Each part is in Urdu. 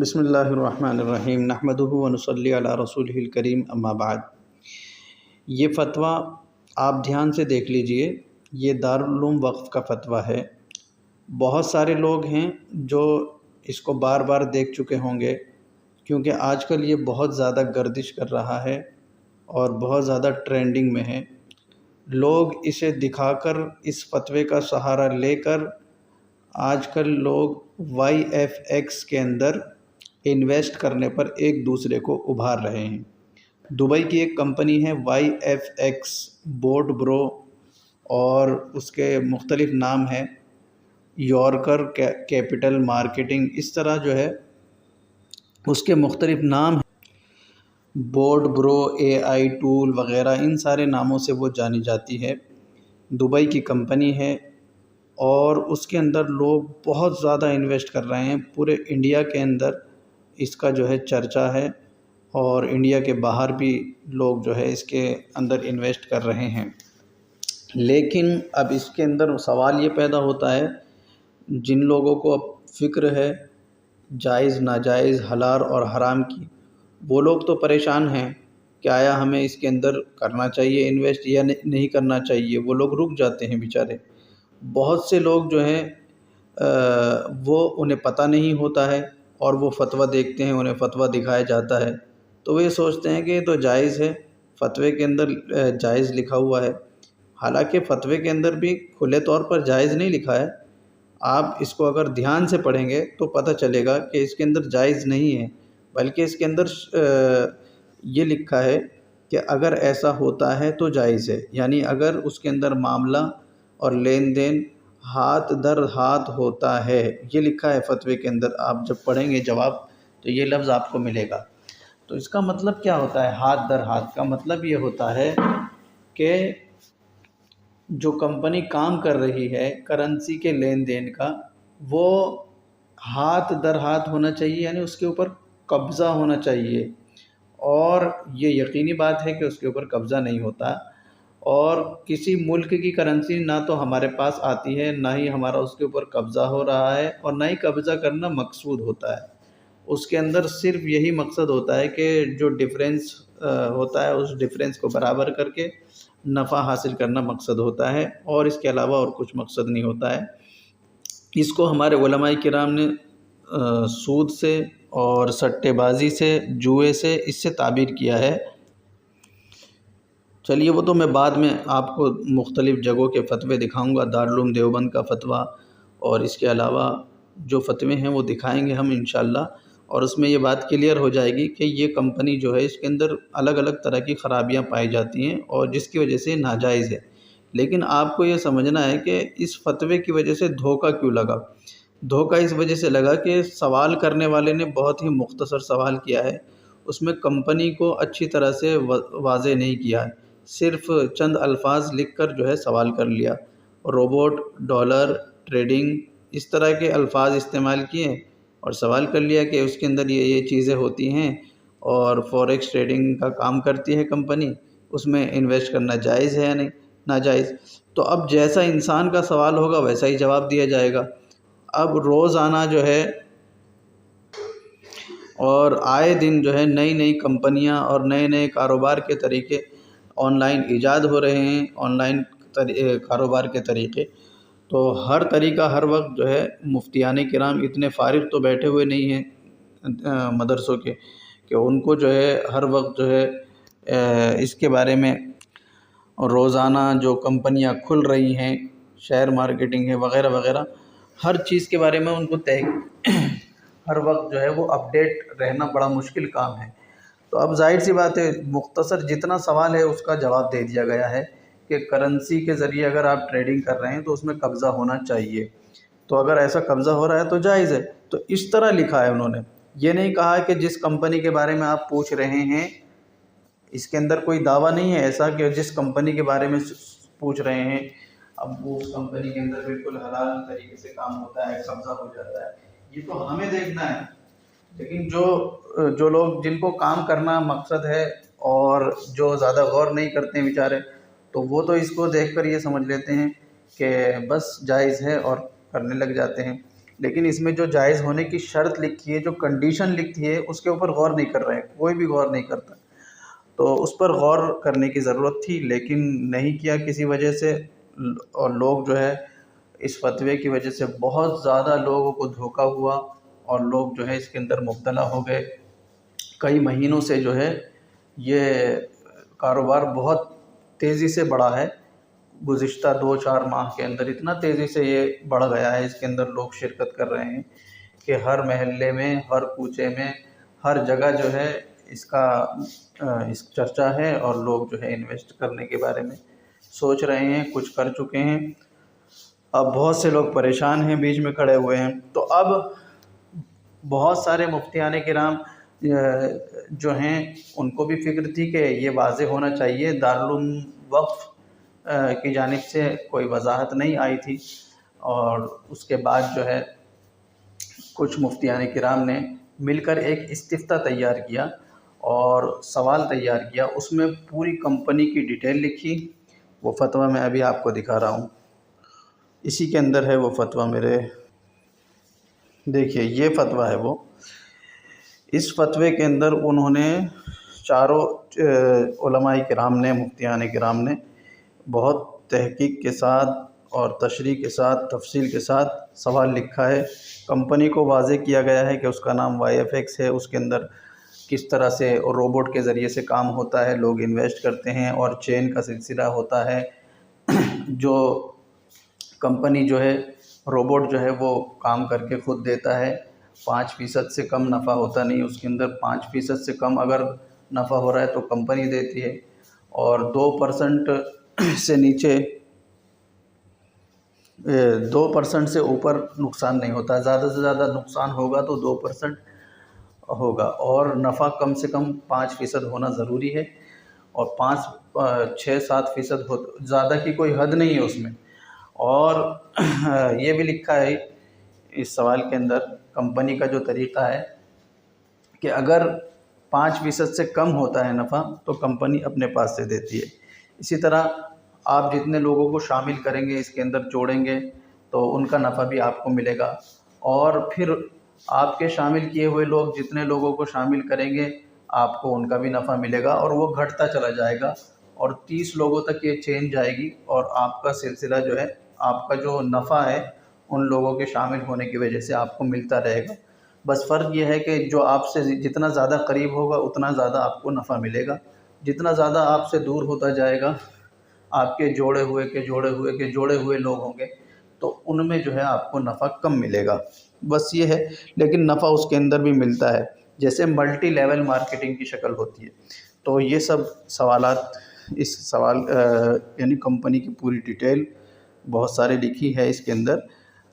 بسم اللہ الرحمن الرحیم نحمدہ ونصلی علی رسولہ الکریم اما بعد۔ یہ فتویٰ آپ دھیان سے دیکھ لیجئے، یہ دارالعلوم وقف کا فتویٰ ہے۔ بہت سارے لوگ ہیں جو اس کو بار بار دیکھ چکے ہوں گے، کیونکہ آج کل یہ بہت زیادہ گردش کر رہا ہے اور بہت زیادہ ٹرینڈنگ میں ہے۔ لوگ اسے دکھا کر، اس فتوے کا سہارا لے کر آج کل لوگ وائی ایف ایکس کے اندر انویسٹ کرنے پر ایک دوسرے کو ابھار رہے ہیں۔ دبئی کی ایک کمپنی ہے وائی ایف ایکس بورڈ برو، اور اس کے مختلف نام ہیں، یورکر کیپٹل مارکیٹنگ، اس طرح جو ہے اس کے مختلف نام ہیں، بورڈ برو، اے آئی ٹول وغیرہ، ان سارے ناموں سے وہ جانی جاتی ہے۔ دبئی کی کمپنی ہے اور اس کے اندر لوگ بہت زیادہ انویسٹ کر رہے ہیں۔ پورے انڈیا کے اندر اس کا جو ہے چرچا ہے، اور انڈیا کے باہر بھی لوگ جو ہے اس کے اندر انویسٹ کر رہے ہیں۔ لیکن اب اس کے اندر سوال یہ پیدا ہوتا ہے، جن لوگوں کو اب فکر ہے جائز ناجائز، حلال اور حرام کی، وہ لوگ تو پریشان ہیں کہ آیا ہمیں اس کے اندر کرنا چاہیے انویسٹ یا نہیں کرنا چاہیے۔ وہ لوگ رک جاتے ہیں بیچارے۔ بہت سے لوگ جو ہیں وہ انہیں پتہ نہیں ہوتا ہے، اور وہ فتویٰ دیکھتے ہیں، انہیں فتویٰ دکھایا جاتا ہے تو وہ یہ سوچتے ہیں کہ یہ تو جائز ہے، فتوے کے اندر جائز لکھا ہوا ہے۔ حالانکہ فتوے کے اندر بھی کھلے طور پر جائز نہیں لکھا ہے۔ آپ اس کو اگر دھیان سے پڑھیں گے تو پتہ چلے گا کہ اس کے اندر جائز نہیں ہے، بلکہ اس کے اندر یہ لکھا ہے کہ اگر ایسا ہوتا ہے تو جائز ہے، یعنی اگر اس کے اندر معاملہ اور لین دین ہاتھ در ہاتھ ہوتا ہے، یہ لکھا ہے فتوے کے اندر۔ آپ جب پڑھیں گے جواب تو یہ لفظ آپ کو ملے گا۔ تو اس کا مطلب کیا ہوتا ہے؟ ہاتھ در ہاتھ کا مطلب یہ ہوتا ہے کہ جو کمپنی کام کر رہی ہے کرنسی کے لین دین کا، وہ ہاتھ در ہاتھ ہونا چاہیے، یعنی اس کے اوپر قبضہ ہونا چاہیے، اور یہ یقینی بات ہے کہ اس کے اوپر قبضہ نہیں ہوتا۔ اور کسی ملک کی کرنسی نہ تو ہمارے پاس آتی ہے، نہ ہی ہمارا اس کے اوپر قبضہ ہو رہا ہے، اور نہ ہی قبضہ کرنا مقصود ہوتا ہے۔ اس کے اندر صرف یہی مقصد ہوتا ہے کہ جو ڈفرینس ہوتا ہے اس ڈفرینس کو برابر کر کے نفع حاصل کرنا مقصد ہوتا ہے، اور اس کے علاوہ اور کچھ مقصد نہیں ہوتا ہے۔ اس کو ہمارے علماء کرام نے سود سے اور سٹے بازی سے، جوئے سے، اس سے تعبیر کیا ہے۔ چلیے وہ تو میں بعد میں آپ کو مختلف جگہوں کے فتوے دکھاؤں گا، دارالعلوم دیوبند کا فتویٰ، اور اس کے علاوہ جو فتوے ہیں وہ دکھائیں گے ہم انشاءاللہ، اور اس میں یہ بات کلیئر ہو جائے گی کہ یہ کمپنی جو ہے اس کے اندر الگ الگ طرح کی خرابیاں پائی جاتی ہیں، اور جس کی وجہ سے ناجائز ہے۔ لیکن آپ کو یہ سمجھنا ہے کہ اس فتوے کی وجہ سے دھوکہ کیوں لگا۔ دھوکہ اس وجہ سے لگا کہ سوال کرنے والے نے بہت ہی مختصر سوال کیا ہے، اس میں کمپنی کو اچھی طرح سے واضح نہیں کیا ہے، صرف چند الفاظ لکھ کر جو ہے سوال کر لیا۔ روبوٹ، ڈالر، ٹریڈنگ، اس طرح کے الفاظ استعمال کیے اور سوال کر لیا کہ اس کے اندر یہ چیزیں ہوتی ہیں، اور فوریکس ٹریڈنگ کا کام کرتی ہے کمپنی، اس میں انویسٹ کرنا جائز ہے یا نہیں ناجائز۔ تو اب جیسا انسان کا سوال ہوگا ویسا ہی جواب دیا جائے گا۔ اب روزانہ جو ہے اور آئے دن جو ہے نئی نئی کمپنیاں اور نئے نئے کاروبار کے طریقے آن لائن ایجاد ہو رہے ہیں، آن لائن کاروبار کے طریقے۔ تو ہر طریقہ ہر وقت جو ہے مفتیان کرام اتنے فارغ تو بیٹھے ہوئے نہیں ہیں مدرسوں کے، کہ ان کو جو ہے ہر وقت جو ہے اس کے بارے میں روزانہ جو کمپنیاں کھل رہی ہیں، شیئر مارکیٹنگ ہے وغیرہ وغیرہ، ہر چیز کے بارے میں ان کو ہر وقت جو ہے وہ اپڈیٹ رہنا بڑا مشکل کام ہے۔ تو اب ظاہر سی بات ہے، مختصر جتنا سوال ہے اس کا جواب دے دیا گیا ہے کہ کرنسی کے ذریعے اگر آپ ٹریڈنگ کر رہے ہیں تو اس میں قبضہ ہونا چاہیے، تو اگر ایسا قبضہ ہو رہا ہے تو جائز ہے۔ تو اس طرح لکھا ہے انہوں نے، یہ نہیں کہا کہ جس کمپنی کے بارے میں آپ پوچھ رہے ہیں، اس کے اندر کوئی دعویٰ نہیں ہے ایسا کہ جس کمپنی کے بارے میں پوچھ رہے ہیں اب وہ اس کمپنی کے اندر بالکل حلال طریقے سے کام ہوتا ہے، قبضہ ہو جاتا ہے۔ یہ تو ہمیں دیکھنا ہے، لیکن جو لوگ جن کو کام کرنا مقصد ہے اور جو زیادہ غور نہیں کرتے ہیں بیچارے، تو وہ تو اس کو دیکھ کر یہ سمجھ لیتے ہیں کہ بس جائز ہے اور کرنے لگ جاتے ہیں۔ لیکن اس میں جو جائز ہونے کی شرط لکھی ہے، جو کنڈیشن لکھی ہے، اس کے اوپر غور نہیں کر رہے ہیں، کوئی بھی غور نہیں کرتا۔ تو اس پر غور کرنے کی ضرورت تھی، لیکن نہیں کیا کسی وجہ سے، اور لوگ جو ہے اس فتوے کی وجہ سے بہت زیادہ لوگوں کو دھوکہ ہوا، اور لوگ جو ہے اس کے اندر مبتلا ہو گئے۔ کئی مہینوں سے جو ہے یہ کاروبار بہت تیزی سے بڑھا ہے، گزشتہ 2-4 ماہ کے اندر اتنا تیزی سے یہ بڑھ گیا ہے، اس کے اندر لوگ شرکت کر رہے ہیں کہ ہر محلے میں، ہر کوچے میں، ہر جگہ جو ہے اس کا اس چرچا ہے، اور لوگ جو ہے انویسٹ کرنے کے بارے میں سوچ رہے ہیں، کچھ کر چکے ہیں۔ اب بہت سے لوگ پریشان ہیں، بیچ میں کھڑے ہوئے ہیں۔ تو اب بہت سارے مفتیان کرام جو ہیں ان کو بھی فکر تھی کہ یہ واضح ہونا چاہیے، دارالعلوم وقف کی جانب سے کوئی وضاحت نہیں آئی تھی، اور اس کے بعد جو ہے کچھ مفتیان کرام نے مل کر ایک استفتاء تیار کیا اور سوال تیار کیا، اس میں پوری کمپنی کی ڈیٹیل لکھی۔ وہ فتویٰ میں ابھی آپ کو دکھا رہا ہوں، اسی کے اندر ہے وہ فتویٰ میرے، دیکھیے یہ فتویٰ ہے وہ۔ اس فتوے کے اندر انہوں نے چاروں علماء کرام نے، مفتیان کرام نے بہت تحقیق کے ساتھ اور تشریح کے ساتھ، تفصیل کے ساتھ سوال لکھا ہے۔ کمپنی کو واضح کیا گیا ہے کہ اس کا نام YFX ہے، اس کے اندر کس طرح سے روبوٹ کے ذریعے سے کام ہوتا ہے، لوگ انویسٹ کرتے ہیں اور چین کا سلسلہ ہوتا ہے۔ جو کمپنی جو ہے، روبوٹ جو ہے وہ کام کر کے خود دیتا ہے، 5% سے کم نفع ہوتا نہیں اس کے اندر، 5% سے کم اگر نفع ہو رہا ہے تو کمپنی دیتی ہے، اور 2% سے نیچے 2% سے اوپر نقصان نہیں ہوتا، زیادہ سے زیادہ نقصان ہوگا تو 2% ہوگا، اور نفع کم سے کم 5% ہونا ضروری ہے، اور 6-7% زیادہ کی کوئی حد نہیں ہے اس میں۔ اور یہ بھی لکھا ہے اس سوال کے اندر، کمپنی کا جو طریقہ ہے کہ اگر 5% سے کم ہوتا ہے نفع تو کمپنی اپنے پاس سے دیتی ہے۔ اسی طرح آپ جتنے لوگوں کو شامل کریں گے، اس کے اندر جوڑیں گے، تو ان کا نفع بھی آپ کو ملے گا، اور پھر آپ کے شامل کیے ہوئے لوگ جتنے لوگوں کو شامل کریں گے، آپ کو ان کا بھی نفع ملے گا، اور وہ گھٹتا چلا جائے گا، اور 30 لوگوں تک یہ چین جائے گی، اور آپ کا سلسلہ جو ہے، آپ کا جو نفع ہے ان لوگوں کے شامل ہونے کی وجہ سے آپ کو ملتا رہے گا۔ بس فرق یہ ہے کہ جو آپ سے جتنا زیادہ قریب ہوگا اتنا زیادہ آپ کو نفع ملے گا، جتنا زیادہ آپ سے دور ہوتا جائے گا، آپ کے جوڑے ہوئے لوگ ہوں گے، تو ان میں جو ہے آپ کو نفع کم ملے گا، بس یہ ہے۔ لیکن نفع اس کے اندر بھی ملتا ہے، جیسے ملٹی لیول مارکیٹنگ کی شکل ہوتی ہے۔ تو یہ سب سوالات، اس سوال یعنی کمپنی کی پوری ڈیٹیل بہت سارے لکھی ہے اس کے اندر،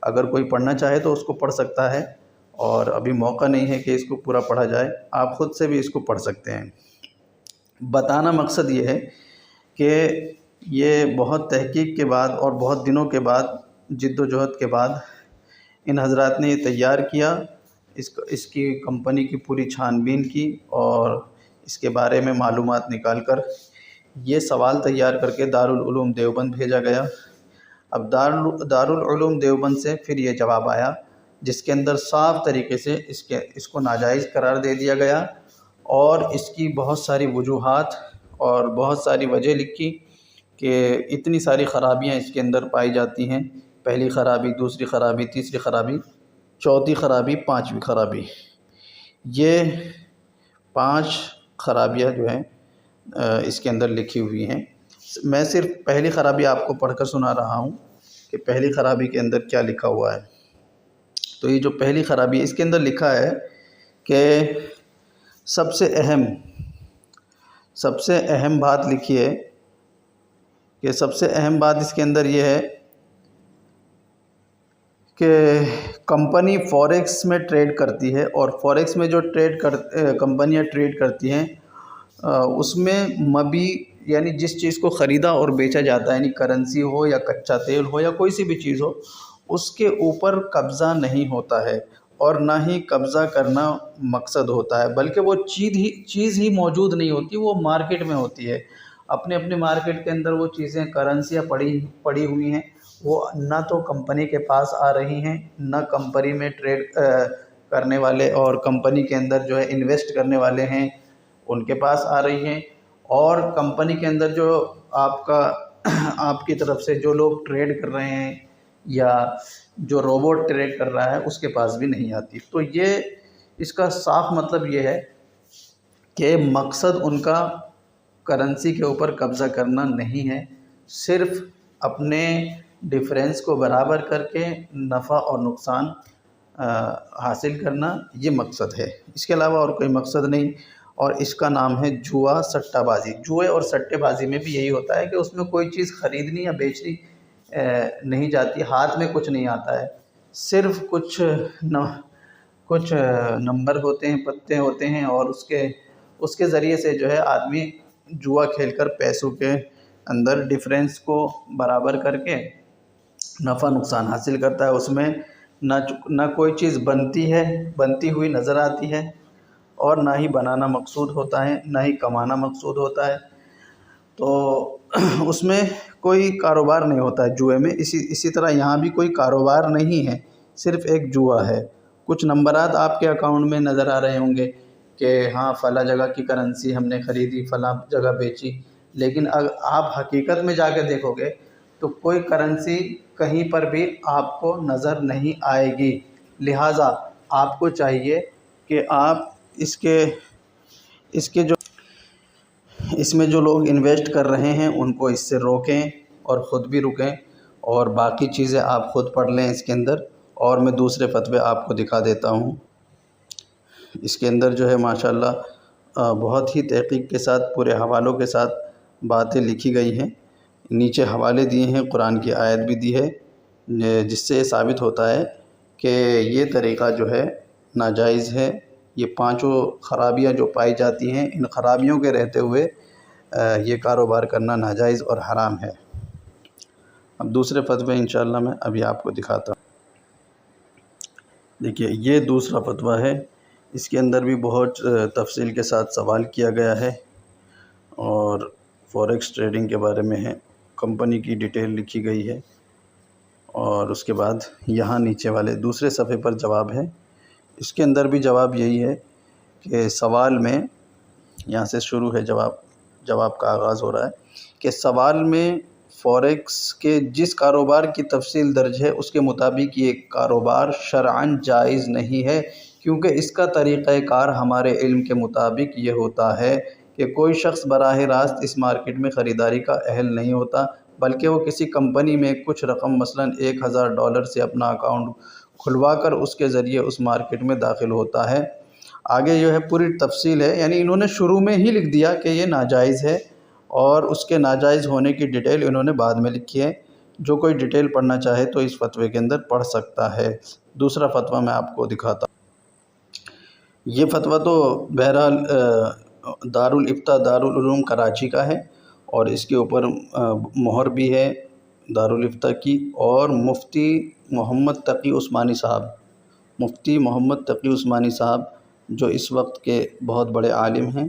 اگر کوئی پڑھنا چاہے تو اس کو پڑھ سکتا ہے، اور ابھی موقع نہیں ہے کہ اس کو پورا پڑھا جائے، آپ خود سے بھی اس کو پڑھ سکتے ہیں۔ بتانا مقصد یہ ہے کہ یہ بہت تحقیق کے بعد اور بہت دنوں کے بعد، جد و جہد کے بعد، ان حضرات نے یہ تیار کیا، اس کی کمپنی کی پوری چھان بین کی، اور اس کے بارے میں معلومات نکال کر یہ سوال تیار کر کے دارالعلوم دیوبند بھیجا گیا۔ اب دارالعلوم دیوبند سے پھر یہ جواب آیا، جس کے اندر صاف طریقے سے اس کو ناجائز قرار دے دیا گیا، اور اس کی بہت ساری وجوہات اور بہت ساری وجہ لکھی کہ اتنی ساری خرابیاں اس کے اندر پائی جاتی ہیں، پہلی خرابی، دوسری خرابی، تیسری خرابی، چوتھی خرابی، پانچویں خرابی، یہ 5 خرابیاں جو ہیں اس کے اندر لکھی ہوئی ہیں۔ میں صرف پہلی خرابی آپ کو پڑھ کر سنا رہا ہوں کہ پہلی خرابی کے اندر کیا لکھا ہوا ہے۔ تو یہ جو پہلی خرابی اس کے اندر لکھا ہے کہ سب سے اہم بات لکھی ہے کہ سب سے اہم بات اس کے اندر یہ ہے کہ کمپنی فوریکس میں ٹریڈ کرتی ہے، اور فوریکس میں جو کمپنیاں ٹریڈ کرتی ہیں اس میں مبی یعنی جس چیز کو خریدا اور بیچا جاتا ہے، یعنی کرنسی ہو یا کچا تیل ہو یا کوئی سی بھی چیز ہو، اس کے اوپر قبضہ نہیں ہوتا ہے، اور نہ ہی قبضہ کرنا مقصد ہوتا ہے، بلکہ وہ چیز ہی موجود نہیں ہوتی، وہ مارکیٹ میں ہوتی ہے، اپنے مارکیٹ کے اندر وہ چیزیں، کرنسیاں پڑی ہوئی ہیں، وہ نہ تو کمپنی کے پاس آ رہی ہیں، نہ کمپنی میں ٹریڈ کرنے والے اور کمپنی کے اندر جو ہے انویسٹ کرنے والے ہیں ان کے پاس آ رہی ہیں، اور کمپنی کے اندر جو آپ کی طرف سے جو لوگ ٹریڈ کر رہے ہیں یا جو روبوٹ ٹریڈ کر رہا ہے اس کے پاس بھی نہیں آتی۔ تو اس کا صاف مطلب یہ ہے کہ مقصد ان کا کرنسی کے اوپر قبضہ کرنا نہیں ہے، صرف اپنے ڈیفرنس کو برابر کر کے نفع اور نقصان حاصل کرنا، یہ مقصد ہے، اس کے علاوہ اور کوئی مقصد نہیں۔ اور اس کا نام ہے جوا سٹہ بازی۔ جوئے اور سٹے بازی میں بھی یہی ہوتا ہے کہ اس میں کوئی چیز خریدنی یا بیچنی نہیں جاتی، ہاتھ میں کچھ نہیں آتا ہے، صرف کچھ نمبر ہوتے ہیں، پتے ہوتے ہیں، اور اس کے ذریعے سے جو ہے آدمی جوا کھیل کر پیسوں کے اندر ڈفرینس کو برابر کر کے نفع نقصان حاصل کرتا ہے۔ اس میں نہ کوئی چیز بنتی ہوئی نظر آتی ہے، اور نہ ہی بنانا مقصود ہوتا ہے، نہ ہی کمانا مقصود ہوتا ہے۔ تو اس میں کوئی کاروبار نہیں ہوتا ہے جوئے میں۔ اسی طرح یہاں بھی کوئی کاروبار نہیں ہے، صرف ایک جوا ہے۔ کچھ نمبرات آپ کے اکاؤنٹ میں نظر آ رہے ہوں گے کہ ہاں فلاں جگہ کی کرنسی ہم نے خریدی، فلاں جگہ بیچی، لیکن اگر آپ حقیقت میں جا کے دیکھو گے تو کوئی کرنسی کہیں پر بھی آپ کو نظر نہیں آئے گی۔ لہٰذا آپ کو چاہیے کہ آپ اس میں جو لوگ انویسٹ کر رہے ہیں ان کو اس سے روکیں اور خود بھی رکیں، اور باقی چیزیں آپ خود پڑھ لیں اس کے اندر، اور میں دوسرے فتوے آپ کو دکھا دیتا ہوں۔ اس کے اندر جو ہے ماشاءاللہ بہت ہی تحقیق کے ساتھ، پورے حوالوں کے ساتھ باتیں لکھی گئی ہیں۔ نیچے حوالے دیے ہیں، قرآن کی آیت بھی دی ہے، جس سے یہ ثابت ہوتا ہے کہ یہ طریقہ جو ہے ناجائز ہے۔ یہ پانچوں خرابیاں جو پائی جاتی ہیں، ان خرابیوں کے رہتے ہوئے یہ کاروبار کرنا ناجائز اور حرام ہے۔ اب دوسرے فتوے انشاءاللہ میں ابھی آپ کو دکھاتا ہوں۔ دیکھیے یہ دوسرا فتویٰ ہے، اس کے اندر بھی بہت تفصیل کے ساتھ سوال کیا گیا ہے، اور فوریکس ٹریڈنگ کے بارے میں ہے، کمپنی کی ڈیٹیل لکھی گئی ہے، اور اس کے بعد یہاں نیچے والے دوسرے صفحے پر جواب ہے۔ اس کے اندر بھی جواب یہی ہے کہ سوال میں یہاں سے شروع ہے، جواب کا آغاز ہو رہا ہے کہ سوال میں فوریکس کے جس کاروبار کی تفصیل درج ہے اس کے مطابق یہ کاروبار شرعاً جائز نہیں ہے، کیونکہ اس کا طریقہ کار ہمارے علم کے مطابق یہ ہوتا ہے کہ کوئی شخص براہ راست اس مارکیٹ میں خریداری کا اہل نہیں ہوتا، بلکہ وہ کسی کمپنی میں کچھ رقم مثلاً $1000 سے اپنا اکاؤنٹ کھلوا کر اس کے ذریعے اس مارکیٹ میں داخل ہوتا ہے۔ آگے جو ہے پوری تفصیل ہے، یعنی انہوں نے شروع میں ہی لکھ دیا کہ یہ ناجائز ہے، اور اس کے ناجائز ہونے کی ڈیٹیل انہوں نے بعد میں لکھی ہے۔ جو کوئی ڈیٹیل پڑھنا چاہے تو اس فتوے کے اندر پڑھ سکتا ہے۔ دوسرا فتویٰ میں آپ کو دکھاتا ہوں۔ یہ فتویٰ تو بہرحال دارالفتہ دارالعلوم کراچی کا ہے، اور اس کے اوپر مہر بھی ہے دارالفتہ کی، اور مفتی محمد تقی عثمانی صاحب جو اس وقت کے بہت بڑے عالم ہیں،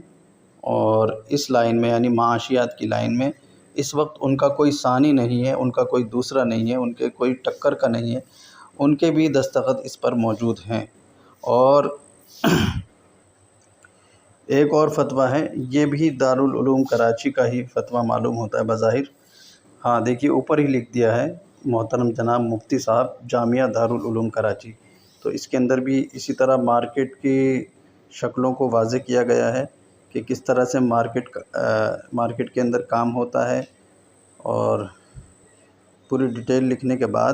اور اس لائن میں یعنی معاشیات کی لائن میں اس وقت ان کا کوئی ثانی نہیں ہے، ان کا کوئی دوسرا نہیں ہے، ان کے کوئی ٹکر کا نہیں ہے، ان کے بھی دستخط اس پر موجود ہیں۔ اور ایک اور فتویٰ ہے، یہ بھی دارالعلوم کراچی کا ہی فتویٰ معلوم ہوتا ہے بظاہر۔ ہاں دیکھیے اوپر ہی لکھ دیا ہے محترم جناب مفتی صاحب جامعہ دارالعلوم کراچی۔ تو اس کے اندر بھی اسی طرح مارکیٹ کی شکلوں کو واضح کیا گیا ہے کہ کس طرح سے مارکیٹ کے اندر کام ہوتا ہے، اور پوری ڈیٹیل لکھنے کے بعد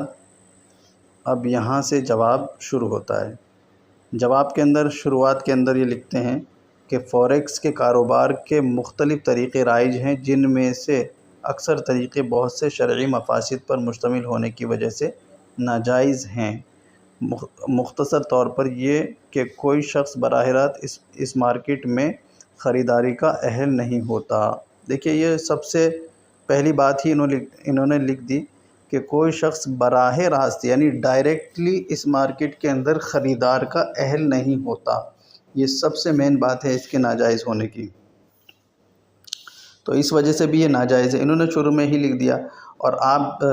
اب یہاں سے جواب شروع ہوتا ہے۔ جواب کے اندر شروعات کے اندر یہ لکھتے ہیں کہ فوریکس کے کاروبار کے مختلف طریقے رائج ہیں، جن میں سے اکثر طریقے بہت سے شرعی مفاسد پر مشتمل ہونے کی وجہ سے ناجائز ہیں۔ مختصر طور پر یہ کہ کوئی شخص براہ راست اس مارکیٹ میں خریداری کا اہل نہیں ہوتا۔ دیکھیے یہ سب سے پہلی بات ہی انہوں نے لکھ دی کہ کوئی شخص براہ راست یعنی ڈائریکٹلی اس مارکیٹ کے اندر خریدار کا اہل نہیں ہوتا۔ یہ سب سے مین بات ہے اس کے ناجائز ہونے کی، تو اس وجہ سے بھی یہ ناجائز ہے، انہوں نے شروع میں ہی لکھ دیا۔ اور آپ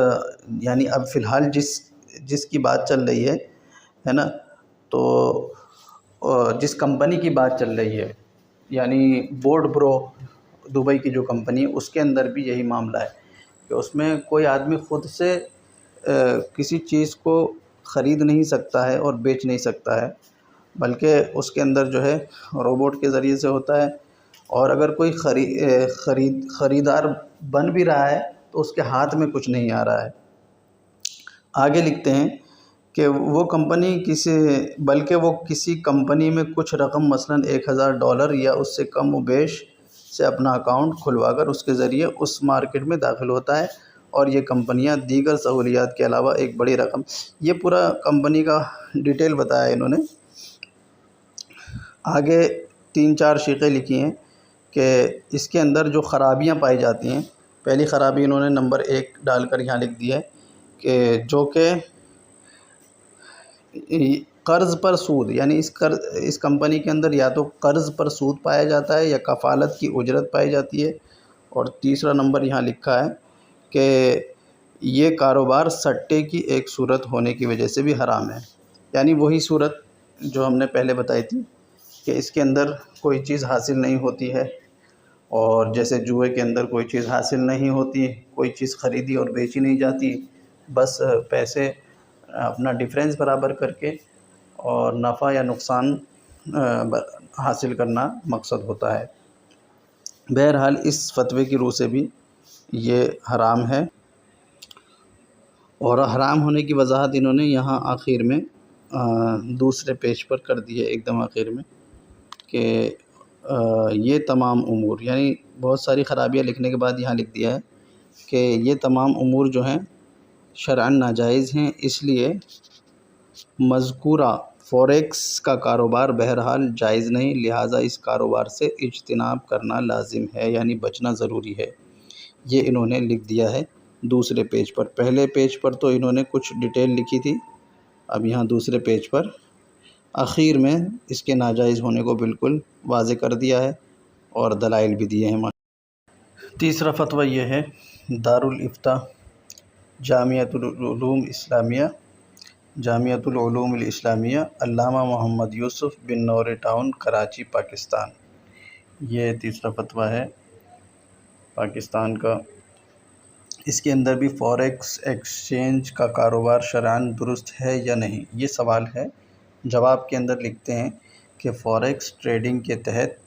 یعنی اب فی الحال جس کی بات چل رہی ہے نا، تو جس کمپنی کی بات چل رہی ہے یعنی بورڈ برو دبئی کی جو کمپنی ہے، اس کے اندر بھی یہی معاملہ ہے کہ اس میں کوئی آدمی خود سے کسی چیز کو خرید نہیں سکتا ہے اور بیچ نہیں سکتا ہے، بلکہ اس کے اندر جو ہے روبوٹ کے ذریعے سے ہوتا ہے۔ اور اگر کوئی خریدار بن بھی رہا ہے تو اس کے ہاتھ میں کچھ نہیں آ رہا ہے۔ آگے لکھتے ہیں کہ وہ کمپنی بلکہ وہ کسی کمپنی میں کچھ رقم مثلاً $1000 یا اس سے کم و بیش سے اپنا اکاؤنٹ کھلوا کر اس کے ذریعے اس مارکیٹ میں داخل ہوتا ہے، اور یہ کمپنیاں دیگر سہولیات کے علاوہ ایک بڑی رقم، یہ پورا کمپنی کا ڈیٹیل بتایا انہوں نے۔ آگے 3-4 شیخیں لکھی ہیں کہ اس کے اندر جو خرابیاں پائی جاتی ہیں، پہلی خرابی انہوں نے نمبر 1 ڈال کر یہاں لکھ دی ہے کہ جو کہ قرض پر سود، یعنی اس کمپنی کے اندر یا تو قرض پر سود پایا جاتا ہے یا کفالت کی اجرت پائی جاتی ہے۔ اور تیسرا نمبر یہاں لکھا ہے کہ یہ کاروبار سٹے کی ایک صورت ہونے کی وجہ سے بھی حرام ہے، یعنی وہی صورت جو ہم نے پہلے بتائی تھی کہ اس کے اندر کوئی چیز حاصل نہیں ہوتی ہے، اور جیسے جوئے کے اندر کوئی چیز حاصل نہیں ہوتی، کوئی چیز خریدی اور بیچی نہیں جاتی، بس پیسے اپنا ڈفرینس برابر کر کے اور نفع یا نقصان حاصل کرنا مقصد ہوتا ہے۔ بہرحال اس فتوے کی روح سے بھی یہ حرام ہے، اور حرام ہونے کی وضاحت انہوں نے یہاں آخر میں دوسرے پیج پر کر دی ہے، ایک دم آخر میں، کہ یہ تمام امور، یعنی بہت ساری خرابیاں لکھنے کے بعد یہاں لکھ دیا ہے کہ یہ تمام امور جو ہیں شرعاً ناجائز ہیں، اس لیے مذکورہ فوریکس کا کاروبار بہرحال جائز نہیں، لہٰذا اس کاروبار سے اجتناب کرنا لازم ہے، یعنی بچنا ضروری ہے۔ یہ انہوں نے لکھ دیا ہے دوسرے پیج پر۔ پہلے پیج پر تو انہوں نے کچھ ڈیٹیل لکھی تھی، اب یہاں دوسرے پیج پر اخیر میں اس کے ناجائز ہونے کو بالکل واضح کر دیا ہے اور دلائل بھی دیے ہیں۔ تیسرا فتویٰ یہ ہے، دارالافتاء جامعۃ العلوم الاسلامیہ، علامہ محمد یوسف بن نور ٹاؤن، کراچی، پاکستان۔ یہ تیسرا فتویٰ ہے پاکستان کا۔ اس کے اندر بھی فوریکس ایکسچینج کا کاروبار شرعاً درست ہے یا نہیں، یہ سوال ہے۔ جواب کے اندر لکھتے ہیں کہ فوریکس ٹریڈنگ کے تحت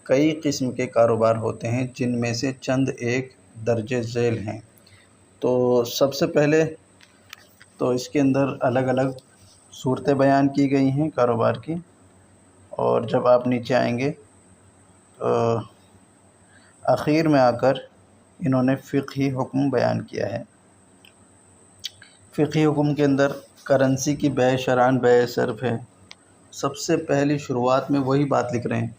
کئی قسم کے کاروبار ہوتے ہیں، جن میں سے چند ایک درج ذیل ہیں۔ تو سب سے پہلے تو اس کے اندر الگ الگ صورتیں بیان کی گئی ہیں کاروبار کی، اور جب آپ نیچے آئیں گے تو اخیر میں آ کر انہوں نے فقہی حکم بیان کیا ہے۔ فقہی حکم کے اندر کرنسی کی بیع شرعاً بیع صرف ہے۔ سب سے پہلی شروعات میں وہی بات لکھ رہے ہیں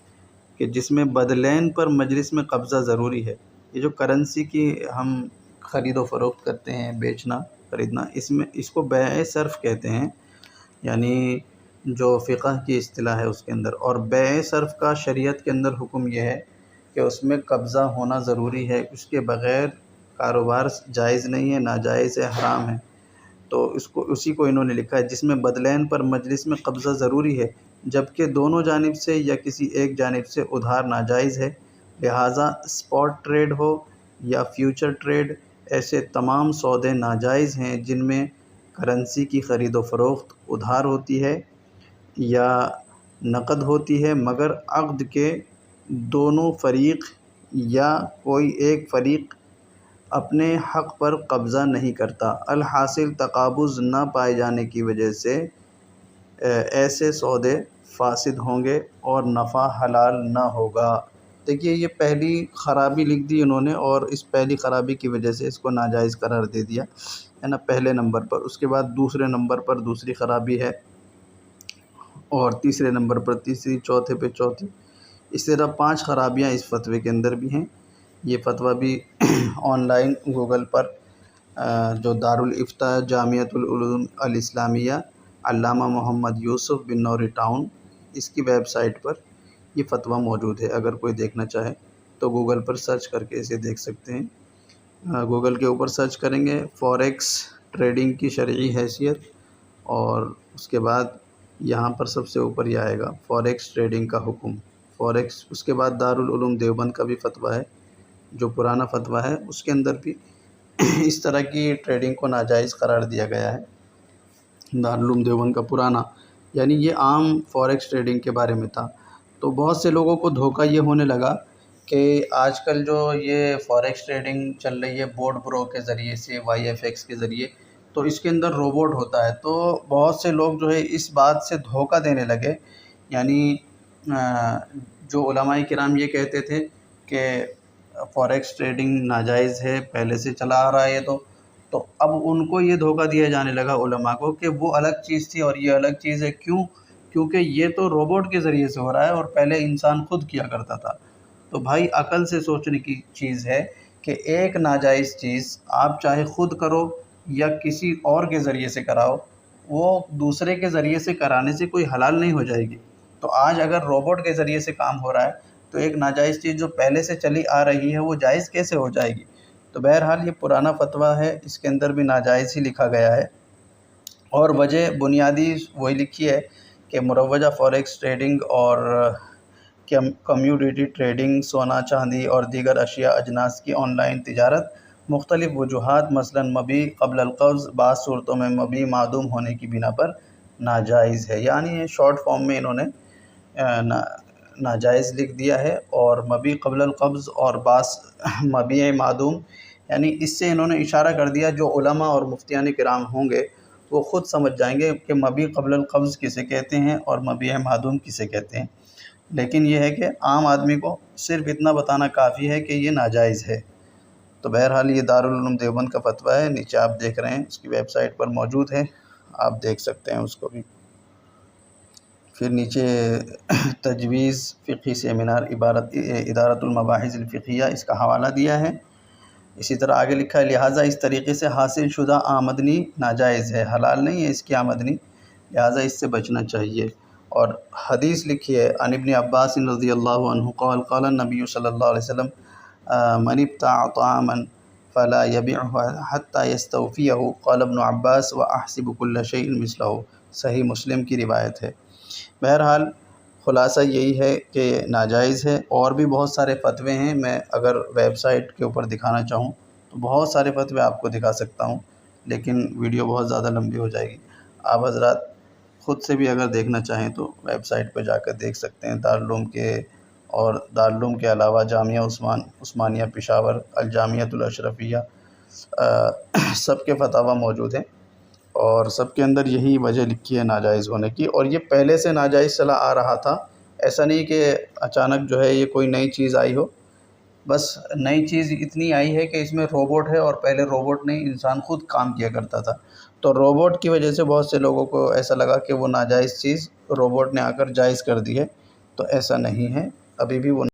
کہ جس میں بدلین پر مجلس میں قبضہ ضروری ہے۔ یہ جو کرنسی کی ہم خرید و فروخت کرتے ہیں، بیچنا خریدنا، اس کو بیع صرف کہتے ہیں، یعنی جو فقہ کی اصطلاح ہے اس کے اندر۔ اور بیع صرف کا شریعت کے اندر حکم یہ ہے کہ اس میں قبضہ ہونا ضروری ہے، اس کے بغیر کاروبار جائز نہیں ہے، ناجائز ہے، حرام ہے۔ تو اسی کو انہوں نے لکھا ہے، جس میں بدلین پر مجلس میں قبضہ ضروری ہے، جبکہ دونوں جانب سے یا کسی ایک جانب سے ادھار ناجائز ہے، لہٰذا اسپاٹ ٹریڈ ہو یا فیوچر ٹریڈ، ایسے تمام سودے ناجائز ہیں جن میں کرنسی کی خرید و فروخت ادھار ہوتی ہے یا نقد ہوتی ہے، مگر عقد کے دونوں فریق یا کوئی ایک فریق اپنے حق پر قبضہ نہیں کرتا۔ الحاصل تقابض نہ پائے جانے کی وجہ سے ایسے سودے فاسد ہوں گے اور نفع حلال نہ ہوگا۔ دیکھیے یہ پہلی خرابی لکھ دی انہوں نے، اور اس پہلی خرابی کی وجہ سے اس کو ناجائز قرار دے دیا ہے نا، پہلے نمبر پر۔ اس کے بعد دوسرے نمبر پر دوسری خرابی ہے، اور تیسرے نمبر پر تیسری، چوتھے پہ چوتھی، اس طرح 5 خرابیاں اس فتوے کے اندر بھی ہیں۔ یہ فتویٰ بھی آن لائن گوگل پر جو دارالافتاء جامعۃ العلوم الاسلامیہ، علامہ محمد یوسف بن نور ٹاؤن، اس کی ویب سائٹ پر یہ فتویٰ موجود ہے۔ اگر کوئی دیکھنا چاہے تو گوگل پر سرچ کر کے اسے دیکھ سکتے ہیں۔ گوگل کے اوپر سرچ کریں گے فوریکس ٹریڈنگ کی شرعی حیثیت، اور اس کے بعد یہاں پر سب سے اوپر یہ آئے گا فوریکس ٹریڈنگ کا حکم، فوریکس۔ اس کے بعد دارالعلوم دیوبند کا بھی فتویٰ ہے جو پرانا فتویٰ ہے، اس کے اندر بھی اس طرح کی ٹریڈنگ کو ناجائز قرار دیا گیا ہے۔ دارالعلوم دیوبند کا پرانا، یعنی یہ عام فوریکس ٹریڈنگ کے بارے میں تھا۔ تو بہت سے لوگوں کو دھوکہ یہ ہونے لگا کہ آج کل جو یہ فوریکس ٹریڈنگ چل رہی ہے بورڈ پرو کے ذریعے سے، وائی ایف ایکس کے ذریعے، تو اس کے اندر روبوٹ ہوتا ہے، تو بہت سے لوگ جو ہے اس بات سے دھوکہ دینے لگے، یعنی جو علماء کرام یہ کہتے تھے کہ فوریکس ٹریڈنگ ناجائز ہے، پہلے سے چلا آ رہا ہے یہ تو اب ان کو یہ دھوکہ دیا جانے لگا علماء کو کہ وہ الگ چیز تھی اور یہ الگ چیز ہے۔ کیوں؟ کیونکہ یہ تو روبوٹ کے ذریعے سے ہو رہا ہے اور پہلے انسان خود کیا کرتا تھا۔ تو بھائی عقل سے سوچنے کی چیز ہے کہ ایک ناجائز چیز آپ چاہے خود کرو یا کسی اور کے ذریعے سے کراؤ، وہ دوسرے کے ذریعے سے کرانے سے کوئی حلال نہیں ہو جائے گی۔ تو آج اگر روبوٹ کے ذریعے سے کام ہو رہا ہے تو ایک ناجائز چیز جو پہلے سے چلی آ رہی ہے وہ جائز کیسے ہو جائے گی؟ تو بہرحال یہ پرانا فتویٰ ہے، اس کے اندر بھی ناجائز ہی لکھا گیا ہے، اور وجہ بنیادی وہی لکھی ہے کہ مروجہ فوریکس ٹریڈنگ اور کمیوڈیٹی ٹریڈنگ، سونا چاندی اور دیگر اشیاء اجناس کی آن لائن تجارت مختلف وجوہات مثلا مبیع قبل القبض، بعض صورتوں میں مبیع معدوم ہونے کی بنا پر ناجائز ہے۔ یعنی یہ شارٹ فارم میں انہوں نے ناجائز لکھ دیا ہے، اور مبیع قبل القبض اور بعض مبیع معدوم، یعنی اس سے انہوں نے اشارہ کر دیا جو علماء اور مفتیان کرام ہوں گے وہ خود سمجھ جائیں گے کہ مبیع قبل القبض کسے کہتے ہیں اور مبیع معدوم کسے کہتے ہیں۔ لیکن یہ ہے کہ عام آدمی کو صرف اتنا بتانا کافی ہے کہ یہ ناجائز ہے۔ تو بہرحال یہ دارالعلوم دیوبند کا فتویٰ ہے، نیچے آپ دیکھ رہے ہیں، اس کی ویب سائٹ پر موجود ہے، آپ دیکھ سکتے ہیں اس کو بھی۔ پھر نیچے تجویز فقہی سیمینار ادارۃ المباحث الفقہیہ، اس کا حوالہ دیا ہے۔ اسی طرح آگے لکھا ہے لہٰذا اس طریقے سے حاصل شدہ آمدنی ناجائز ہے، حلال نہیں ہے اس کی آمدنی، لہٰذا اس سے بچنا چاہیے۔ اور حدیث لکھی ہے عن ابن عباس رضی اللہ عنہ قال قال النبی صلی اللہ علیہ وسلم من ابتاع طعاما فلا يبيعه حتى يستوفيه قال ابن عباس واحسب كل شيء مثله، صحیح مسلم کی روایت ہے۔ بہرحال خلاصہ یہی ہے کہ ناجائز ہے، اور بھی بہت سارے فتوے ہیں، میں اگر ویب سائٹ کے اوپر دکھانا چاہوں تو بہت سارے فتوے آپ کو دکھا سکتا ہوں، لیکن ویڈیو بہت زیادہ لمبی ہو جائے گی۔ آپ حضرات خود سے بھی اگر دیکھنا چاہیں تو ویب سائٹ پہ جا کر دیکھ سکتے ہیں، دارالعلوم کے اور دارالعلوم کے علاوہ جامعہ عثمانیہ پشاور، الجامعۃ الاشرفیہ، سب کے فتاویٰ موجود ہیں، اور سب کے اندر یہی وجہ لکھی ہے ناجائز ہونے کی، اور یہ پہلے سے ناجائز چلا آ رہا تھا، ایسا نہیں کہ اچانک جو ہے یہ کوئی نئی چیز آئی ہو، بس نئی چیز اتنی آئی ہے کہ اس میں روبوٹ ہے، اور پہلے روبوٹ نہیں انسان خود کام کیا کرتا تھا، تو روبوٹ کی وجہ سے بہت سے لوگوں کو ایسا لگا کہ وہ ناجائز چیز روبوٹ نے آ کر جائز کر دی ہے، تو ایسا نہیں ہے، ابھی بھی وہ